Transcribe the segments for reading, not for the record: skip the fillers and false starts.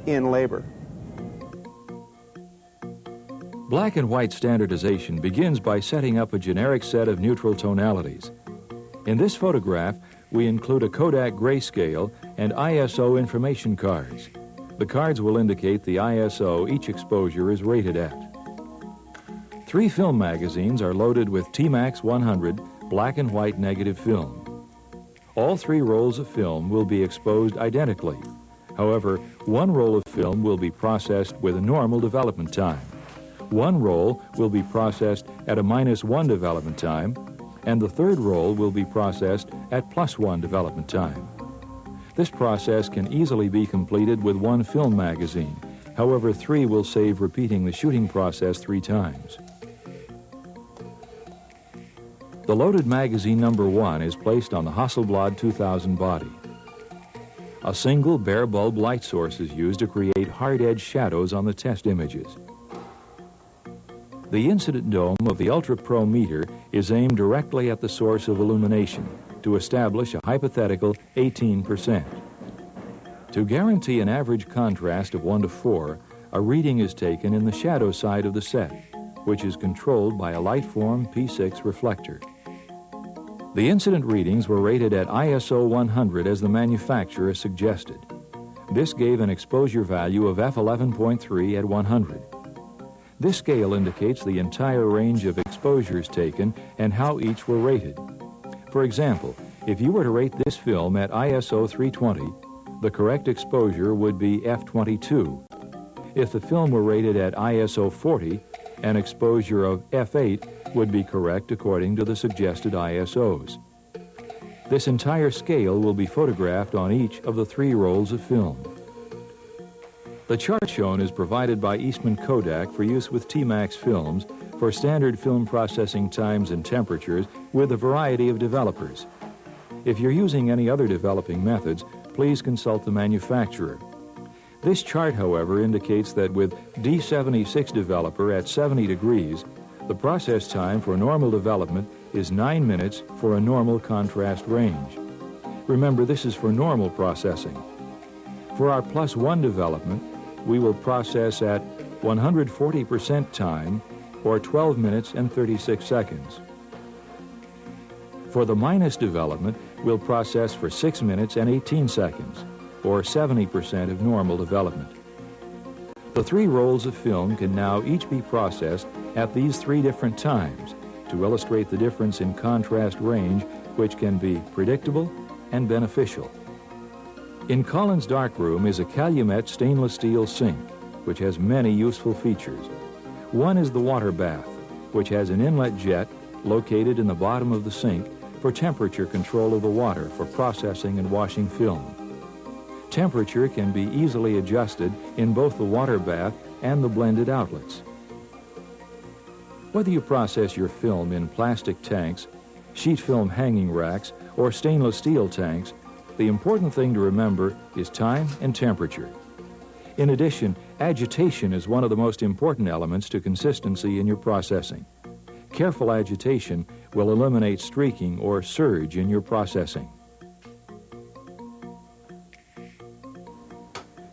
in labor. Black and white standardization begins by setting up a generic set of neutral tonalities. In this photograph, we include a Kodak grayscale and ISO information cards. The cards will indicate the ISO each exposure is rated at. 3 film magazines are loaded with T-Max 100 black and white negative film. All 3 rolls of film will be exposed identically. However, 1 roll of film will be processed with a normal development time. 1 roll will be processed at a -1 development time, and the 3rd roll will be processed at +1 development time. This process can easily be completed with 1 film magazine. However, 3 will save repeating the shooting process 3 times. The loaded magazine number 1 is placed on the Hasselblad 2000 body. A single bare bulb light source is used to create hard-edged shadows on the test images. The incident dome of the Ultra Pro meter is aimed directly at the source of illumination to establish a hypothetical 18%. To guarantee an average contrast of 1:4, a reading is taken in the shadow side of the set, which is controlled by a Lightform P6 reflector. The incident readings were rated at ISO 100 as the manufacturer suggested. This gave an exposure value of f11.3 at 100. This scale indicates the entire range of exposures taken and how each were rated. For example, if you were to rate this film at ISO 320, the correct exposure would be f22. If the film were rated at ISO 40, an exposure of f8 would be correct according to the suggested ISOs. This entire scale will be photographed on each of the 3 rolls of film. The chart shown is provided by Eastman Kodak for use with T-Max films for standard film processing times and temperatures with a variety of developers. If you're using any other developing methods, please consult the manufacturer. This chart, however, indicates that with D76 developer at 70 degrees, the process time for normal development is 9 minutes for a normal contrast range. Remember, this is for normal processing. For our +1 development, we will process at 140% time, or 12 minutes and 36 seconds. For the minus development, we'll process for 6 minutes and 18 seconds, or 70% of normal development. The 3 rolls of film can now each be processed at these 3 different times to illustrate the difference in contrast range, which can be predictable and beneficial. In Collins' darkroom is a Calumet stainless steel sink, which has many useful features. One is the water bath, which has an inlet jet located in the bottom of the sink for temperature control of the water for processing and washing film. Temperature can be easily adjusted in both the water bath and the blended outlets. Whether you process your film in plastic tanks, sheet film hanging racks, or stainless steel tanks, the important thing to remember is time and temperature. In addition, agitation is one of the most important elements to consistency in your processing. Careful agitation will eliminate streaking or surge in your processing.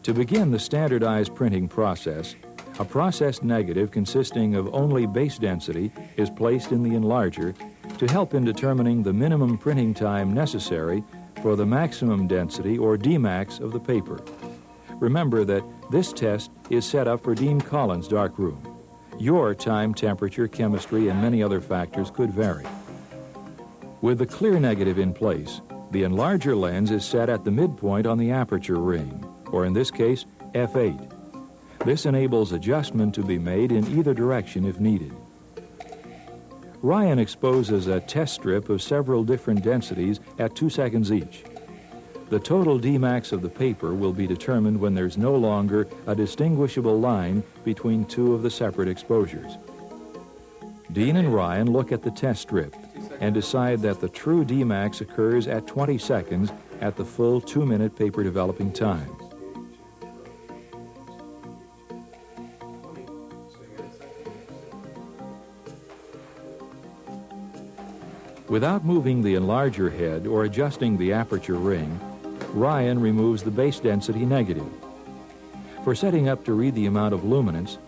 To begin the standardized printing process, a processed negative consisting of only base density is placed in the enlarger to help in determining the minimum printing time necessary for the maximum density or Dmax of the paper. Remember that this test is set up for Dean Collins' darkroom. Your time, temperature, chemistry, and many other factors could vary. With the clear negative in place, the enlarger lens is set at the midpoint on the aperture ring, or in this case, f8. This enables adjustment to be made in either direction if needed. Ryan exposes a test strip of several different densities at 2 seconds each. The total Dmax of the paper will be determined when there's no longer a distinguishable line between 2 of the separate exposures. Dean and Ryan look at the test strip and decide that the true Dmax occurs at 20 seconds at the full 2-minute paper developing time. Without moving the enlarger head or adjusting the aperture ring, Ryan removes the base density negative. For setting up to read the amount of luminance,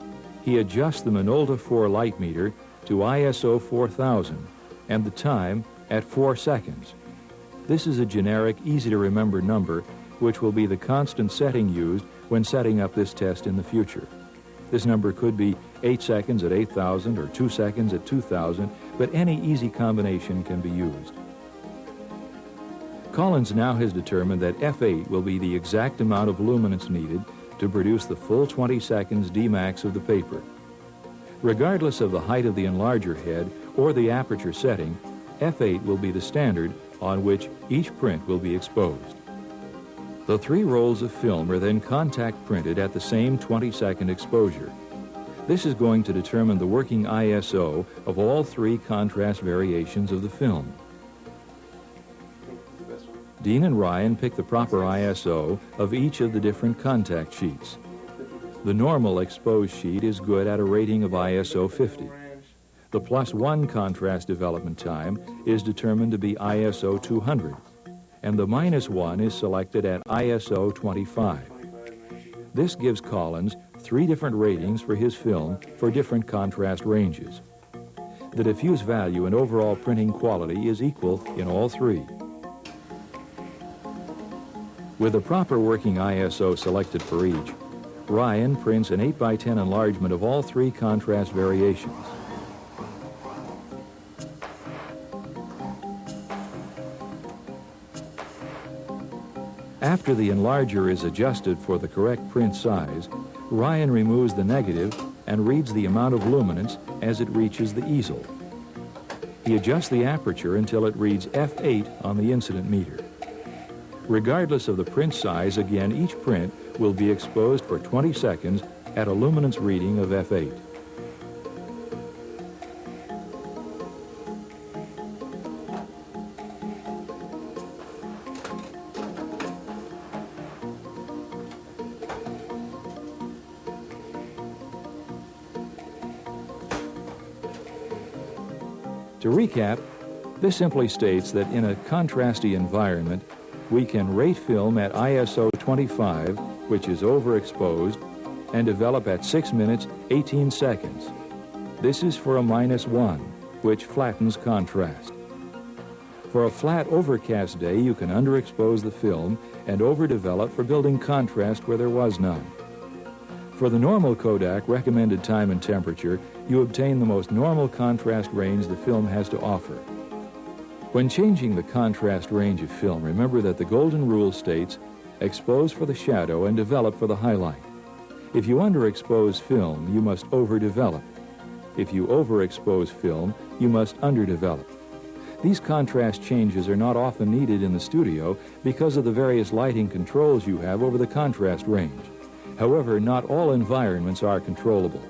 he adjusts the Minolta 4 light meter to ISO 4000 and the time at 4 seconds. This is a generic, easy-to-remember number which will be the constant setting used when setting up this test in the future. This number could be 8 seconds at 8,000 or 2 seconds at 2,000, but any easy combination can be used. Collins now has determined that F8 will be the exact amount of luminance needed to produce the full 20 seconds Dmax of the paper. Regardless of the height of the enlarger head or the aperture setting, F8 will be the standard on which each print will be exposed. The 3 rolls of film are then contact printed at the same 20-second exposure. This is going to determine the working ISO of all 3 contrast variations of the film. Dean and Ryan pick the proper ISO of each of the different contact sheets. The normal exposed sheet is good at a rating of ISO 50. The +1 contrast development time is determined to be ISO 200, and the -1 is selected at ISO 25. This gives Collins 3 different ratings for his film for different contrast ranges. The diffuse value and overall printing quality is equal in all 3. With the proper working ISO selected for each, Ryan prints an 8x10 enlargement of all 3 contrast variations. After the enlarger is adjusted for the correct print size, Ryan removes the negative and reads the amount of luminance as it reaches the easel. He adjusts the aperture until it reads F8 on the incident meter. Regardless of the print size, again, each print will be exposed for 20 seconds at a luminance reading of F8. To recap, this simply states that in a contrasty environment, we can rate film at ISO 25, which is overexposed, and develop at 6 minutes, 18 seconds. This is for a -1, which flattens contrast. For a flat, overcast day, you can underexpose the film and overdevelop for building contrast where there was none. For the normal Kodak recommended time and temperature, you obtain the most normal contrast range the film has to offer. When changing the contrast range of film, remember that the golden rule states, expose for the shadow and develop for the highlight. If you underexpose film, you must overdevelop. If you overexpose film, you must underdevelop. These contrast changes are not often needed in the studio because of the various lighting controls you have over the contrast range. However, not all environments are controllable.